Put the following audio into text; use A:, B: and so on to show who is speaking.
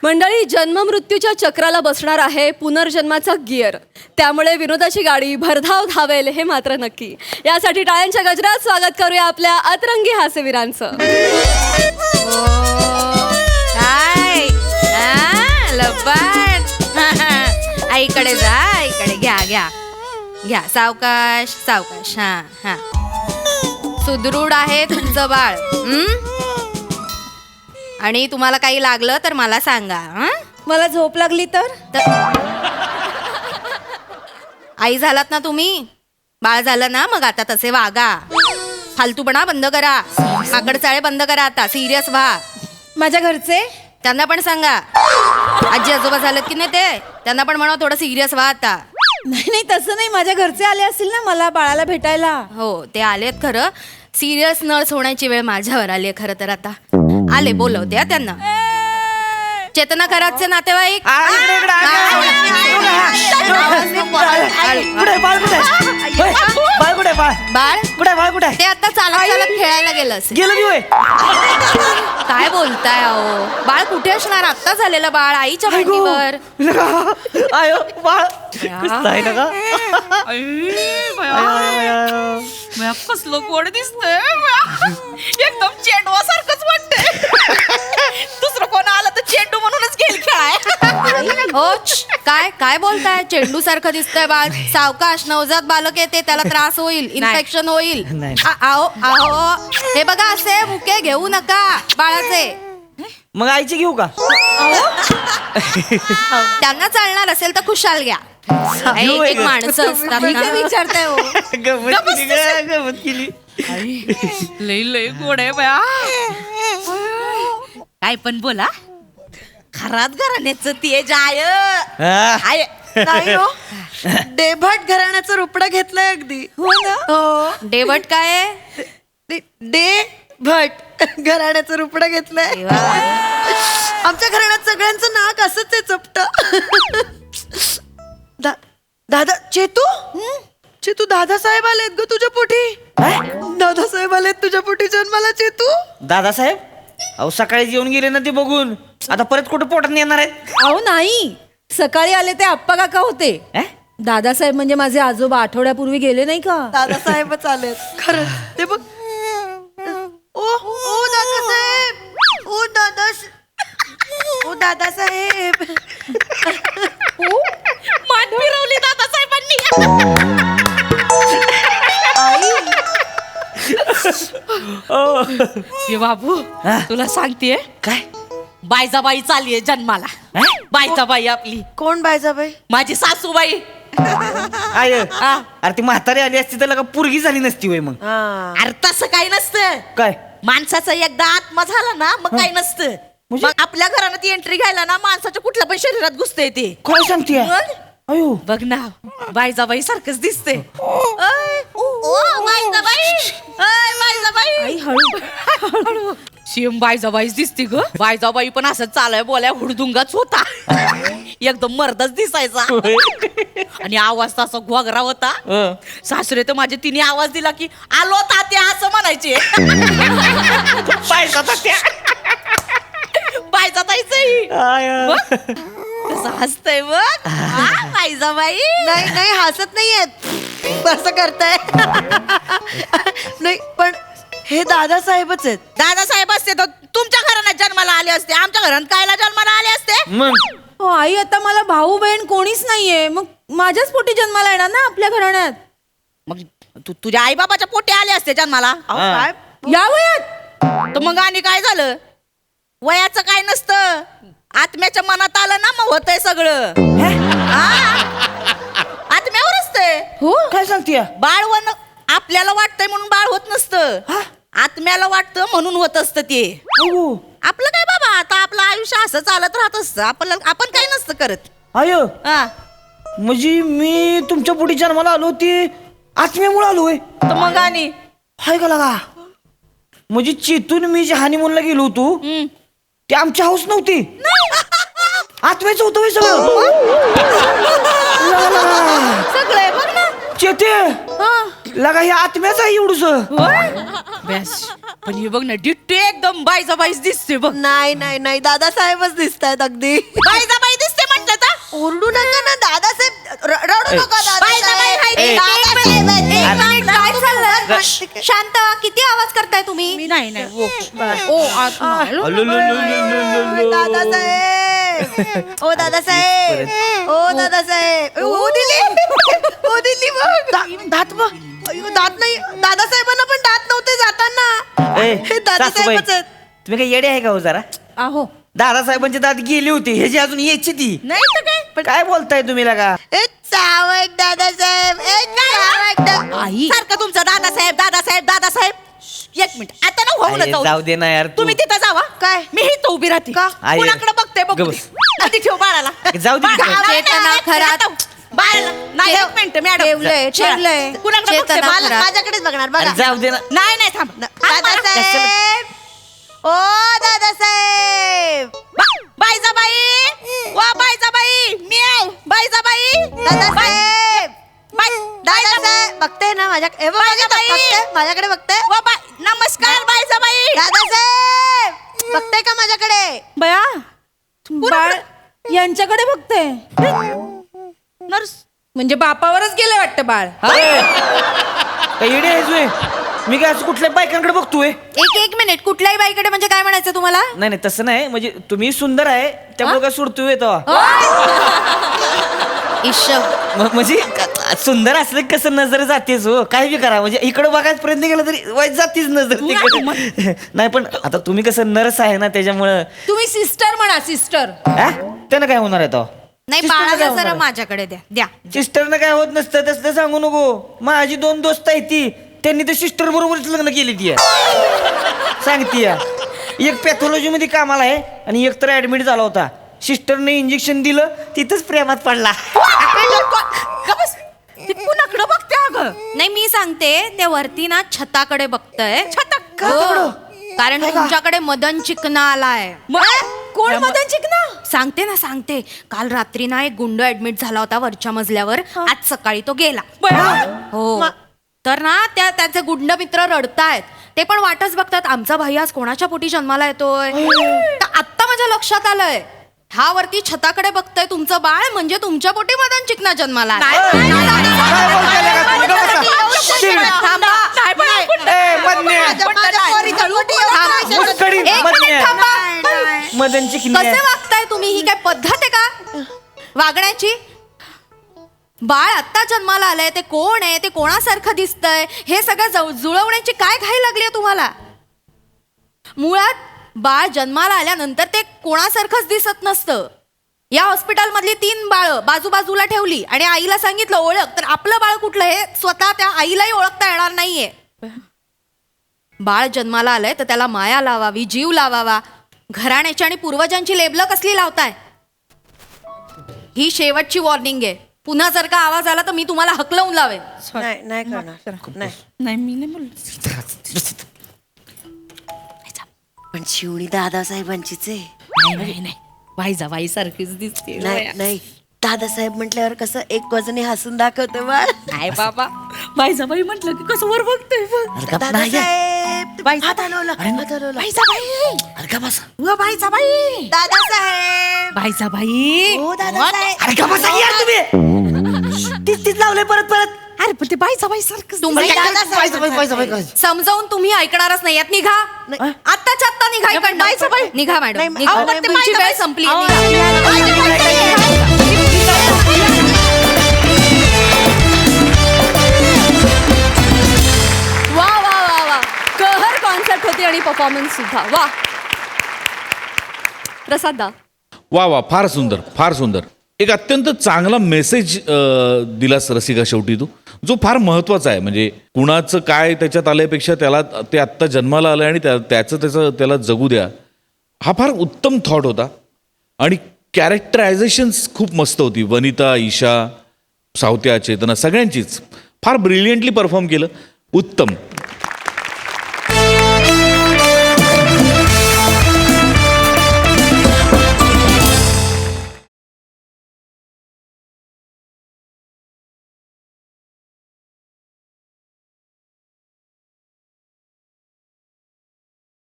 A: मंडळी, जन्म मृत्यूच्या चक्राला बसणार आहे पुनर्जन्माचा गिअर. त्यामुळे विनोदाची गाडी भरधाव धावेल हे मात्र नक्की. यासाठी टाळ्यांच्या गजरात स्वागत करूया आपल्या अतरंगी हास्यवीरांचं.
B: आईकडे जा, आईकडे घ्या घ्या घ्या. सावकाश सावकाश. हा हा. सुदृढ आहे तुमचं बाळ. आणि तुम्हाला काही लागलं तर मला सांगा.
C: मला झोप लागली तर
B: आई झालात ना तुम्ही, बाळ झालं ना, मग आता तसे वागा. फालतूपणा बंद करा, माकडचाळे बंद करा. आता सिरियस व्हा.
C: माझ्या घरचे
B: त्यांना पण सांगा. आजी आजोबा झालं की नाही ते, त्यांना पण म्हणा थोडं सिरियस व्हा आता.
C: नाही नाही तसं नाही, माझ्या घरचे आले असतील ना मला बाळाला भेटायला.
B: हो ते आलेत खरं. सिरियस नर्स होण्याची वेळ माझ्यावर आली आहे खरं तर. आता आले, बोलवते त्यांना. चेतना खरातचे नातेवाईक. बाळ ते आता चालत चालत खेळायला गेलं असेल. काय बोलताय अहो? बाळ कुठे असणार? आत्ता झालेलं बाळ आईच्या मांडीवर.
D: कसलं गोड दिसतंय. एकदम चेंडवा सारखंच वाटतंय. दुसरं कोण आलं तर चेंडू म्हणूनच घेईल खेळाय.
B: हो काय काय बोलताय? चेंडू सारखं दिसतंय बाळ. सावकाश, नवजात बालक येते, त्याला त्रास होईल, इन्फेक्शन होईल. आहो आहो, हे बघा असे मुके घेऊ नका बाळाचे.
E: मग आईची घेऊ का?
B: त्यांना चालणार असेल तर खुशाल घ्या. एक एक माणसं असतात ना.
C: विचारताय हो?
E: गमत केली.
D: लय लय गोड आहे बया. काय पण बोला. खरात घराण्याचं तेज आहे.
C: नाही हो, डेभट घराण्याचं रुपडं घेतलंय अगदी. हो ना. हो,
B: डेवट काय आहे?
C: डेभट घराण्याचं रुपडं घेतलंय. आमच्या घराण्यात सगळ्यांचं नाक असंच आहे चपट. दादा चेतू दादासाहेब आलेत ग तुझ्या पोटी. दादासाहेब आलेत तुझ्या पोटी जन्माला चेतू.
E: दादासाहेब अहो सकाळी येऊन गेले ना ते बघून. आता परत कुठे पोटात येणार आहेत?
C: अहो नाही, सकाळी आले ते आप्पा काका होते. दादासाहेब म्हणजे माझे आजोबा आठवड्यापूर्वी गेले नाही का? दादासाहेबच आलेत खरं. ते बघ. ओ दादासाहेब, ओ दादासाहेब.
D: मान फिरवली दादासाहेबांनी. ये बाबू, तुला सांगतेय
E: काय?
D: बायजाबाई चाललीये जन्माला. बायजाबाई आपली.
C: कोण बायजाबाई?
D: माझी सासूबाई.
E: आय अरे ती म्हातारी आली असती तर लगा पुरगी झाली नसती वय. मग
D: अरे तसं काही नसतं.
E: काय?
D: माणसाचा एकदा आत्मा झाला ना मग काही नसतं. मग आपल्या घरात एंट्री घ्यायला ना माणसाच्या कुठल्या पण शरीरात घुसतंय ते.
E: काय सांगते? अयो
D: बघ ना, बायजाबाई सारखंच दिसते.
C: आई हळू.
D: शिम बायजाबाईच दिसते ग. बायजाबाई पण असं चालाय बोलाय हुडदुंगाच होता. एकदम मर्दच दिसायचा. आणि आवाज तसा घोगरा होता. सासरे तर माझे तिने आवाज दिला की आलो तात्या असं म्हणायचे. बायजा ताईचंही कसं हसतय बघ. बायजाबाई
C: नाही नाही, हसत नाहीयेत, असं करताय. नाही पण हे दादासाहेबच आहेत.
D: दादासाहेब असते तर तुमच्या घरात जन्माला आले असते. आमच्या घरात कायला जन्माला आले असते.
E: मग
C: हो आई, आता मला भाऊ बहीण कोणीच नाहीये, मग माझ्याच पोटी जन्माला येणार ना आपल्या घराण्यात.
D: मग तुझ्या आई बाबाच्या पोटी आले असते जन्माला.
C: काय या वयात?
D: तर मग आणि काय झालं? वयाचं काय नसतं, आत्म्याच्या मनात आलं ना मग होतंय सगळं. आत्म्यावर असते.
C: हो
E: काय सांगते?
D: बाळ वन आपल्याला वाटतंय म्हणून बाळ होत नसतं. आत्म्याला वाटतं म्हणून होत असतं ते. आपलं काय बाबा, आता आपलं आयुष्य असं चालत राहत असतं. आपण काही नसतं करत.
E: आय
D: हा
E: म्हणजे मी तुमच्या पुढे जन्माला आलो ती आत्म्यामुळे आलोय.
D: तर मग आणि
E: हाय का लगा? म्हणजे चेतून मी जे हानिमूनला गेलो होतो ते आमची हाऊस नव्हती, आत्म्याचं होतं सगळं.
D: सगळं बघ ना.
E: चेते लगा हे आत्म्याच आहे एवढूस.
D: बेस पण हे बघ ना डिट्टे एकदम बाईचा बाईच दिसते बघ.
C: नाही नाही नाही दादासाहेबच दिसतायत अगदी.
D: बाईचा बाई दिसते म्हटलं तर.
C: ओरडू नका ना दादासाहेब, रडू नका
B: बाई,
C: दादासाहेब.
B: एक
C: दादासाहेब.
B: एक मिनिट, काय चाललंय? शांत व्हा. किती आवाज करताय तुम्ही?
D: नाही नाही
C: दादासाहेब, ओ दादासाहेब, ओ दादासाहेब, ओ दिली, ओ दिली बघ. दात बघ. अय्यो, दात नाही. दादासाहेबांना पण दात नव्हते जाताना.
E: ए,
C: हे दादासाहेबच
E: सासूबाई,
C: आहेत.
E: तुम्ही काय येडे आहे का हो जरा?
D: आहो
E: दादासाहेबांचे दात गेले होते, ह्याची अजून यायची ती.
D: नाही तर काय
E: पण काय बोलताय तुम्ही लगा?
C: ए चावट दादासाहेब, ए चावट
D: आई सारखं तुमचं दादासाहेब दादासाहेब दादासाहेब. एक मिनिट आता ना होऊ
E: अरे, जाऊ दे ना यार तू.
D: तुम्ही तिथं जावा.
C: काय?
D: मी इथं उभी राहते.
C: का?
E: आई,
D: कुणाकडे बघते बघ.
E: गबस.
D: आधी ठेव बाळाला.
E: जाऊ दे तिकडे.
B: चेतना खरात.
D: बाळाला नाही एक मिनिट मॅडम
B: ठेवलंय, ठेवलंय.
D: कुणाकडे बघते
B: चेतना
D: बाळाला?
B: खरात.
C: माझ्याकडेच बघणार बघा.
E: अरे, जाऊ दे ना.
D: नाही नाही थांब
C: दादासाहेब, ओ दादासाहेब,
D: बाईजा बाई वा बाईजा बाई मी आहे बाईजा बाई
C: दादासाहेब,
D: बाई
C: दादासाहेब बघते ना माझ्याकडे.
D: बाई.
C: माझ्याकडे बघते.
D: वा बाई नमस्कार बाईजा बाई.
C: दादासाहेब बघते का माझ्याकडे?
D: बया
F: बाळ यांच्याकडे बघते
D: नर्स
F: म्हणजे बापावरच गेले वाटतं बाळ.
E: ए, काय येडे आहेस व्हय? मी काय असं कुठल्या बायकांकडे बघतोय?
B: एक मिनिट, कुठल्याही बाईकडे म्हणजे काय म्हणायचं तुम्हाला?
E: नाही नाही तसं नाही, म्हणजे तुम्ही सुंदर आहे त्यामुळे काय सुरतोय तेव्हा. म्हणजे सुंदर असलं की कसं नजर जातेच हो. काय बी करा, म्हणजे इकडे बघायचा प्रयत्न केला तरी वाईट जातीच नजर तिकडे. नाही पण आता तुम्ही कसं नर्स आहे ना त्याच्यामुळं.
F: तुम्ही सिस्टर म्हणा सिस्टर.
E: हा? त्यानं काय होणार आहे तो?
B: नाही,
E: Sister ला काय
B: बाळाला
E: होणार
B: जरा
E: आहे?
B: माझ्याकडे द्या.
E: सिस्टरनं काय होत नसतं तसलं सांगू नको. माझी 2 दोस्त आहेत ती, त्यांनी तर सिस्टर बरोबरच लग्न केली ती सांगती. एक पॅथॉलॉजी मध्ये कामाला आहे आणि एक तर ऍडमिट झाला होता. सिस्टरने इंजेक्शन दिलं, तिथंच प्रेमात पडला.
D: कुणाकडे बघते अगं?
B: नाही, मी सांगते ते वरती ना छताकडे बघतय.
E: छताकडं?
B: कारण तुमच्याकडे मदन चिकना आलाय.
F: कोण मदन चिकना?
B: सांगते काल रात्री ना एक गुंड ऍडमिट झाला होता वरच्या मजल्यावर. आज सकाळी तो गेला. हो तर ना त्याचे गुंड मित्र रडतायत. ते पण वाटच बघतात आमचा भाई आज कोणाच्या पोटी जन्माला येतोय. तर आत्ता माझ्या लक्षात आलंय, हा वरती छताकडे बघतोय तुमचं बाळ, म्हणजे तुमच्या पोटी मदन चिकना जन्माला आलाय.
E: मदन चिकनी
B: कसे वागताय तुम्ही? ही काय पद्धत आहे का वागण्याची? बाळ आत्ता जन्माला आलंय, ते कोण आहे, ते कोणासारखं दिसतंय, हे सगळं जुळवण्याची काय घाई लागली तुम्हाला? मुळात बाळ जन्माला आल्यानंतर ते कोणासारखंच दिसत नसतं. या हॉस्पिटलमधली 3 बाळ बाजूबाजूला ठेवली आणि आईला सांगितलं ओळख, तर आपलं बाळ कुठलं हे स्वतः त्या आईलाही ओळखता येणार नाहीये. बाळ जन्माला आलंय तर त्याला माया लावावी, जीव लावावा. घराण्याची आणि पूर्वजांची लेबलं कसली लावताय? ही शेवटची वॉर्निंग आहे. पुन्हा जर का आवाज आला तर मी तुम्हाला हकलवून लावेन.
C: नाही नाही करणार. नाही.
D: नाही मी नाही बोलत.
C: पण शिवणी दादासाहेबांचीच आहे.
D: नाही बाईजा बाई सारखीच दिसते.
C: नाही नाही दादासाहेब म्हटल्यावर कसं एक बाजूने हसून दाखवते बाळ.
D: नाही बाबा बाईजा बाई म्हटलं की कसं वर बघते.
C: दादासाहेब
D: बाईचा-
C: हात हलवला, हात हलवला.
D: बाईजा बाई व बाईजा बाई
C: दादासाहेब,
D: बाईजा बाई.
C: हो दादासाहेब.
E: अरे का बसा की यार तुम्ही? तीच लावलंय परत परत.
D: अरे पण ते बाईजा बाई सारखं
B: तुम्ही
C: दादासाहेब.
B: समजावून तुम्ही ऐकणारच नाही यात. निघा आत्ताच्या आत्ता निघा इकडनं. निघा मॅडम,
C: नाही,
B: निघा.
C: अहो, पण ते
B: तुमची
D: बाईचा
B: वेळ
D: बाई-
B: संपली.
D: अहो,
A: वा वा वा वा, कहर कॉन्सेप्ट होती आणि परफॉर्मन्स सुद्धा वा. प्रसाद दा.
G: वा वा, फार सुंदर फार सुंदर. एक अत्यंत चांगला मेसेज दिलास रसिका शेवटी तू, जो फार महत्वाचा आहे. म्हणजे कुणाचं काय त्याच्यात आल्यापेक्षा त्याला ते आत्ता जन्माला आलं आणि त्याचं त्याला जगू द्या, हा फार उत्तम थॉट होता. आणि कॅरेक्टरायझेशन्स खूप मस्त होती. वनिता, ईशा, सावत्या, चेतना सगळ्यांचीच फार ब्रिलियंटली परफॉर्म केलं. उत्तम.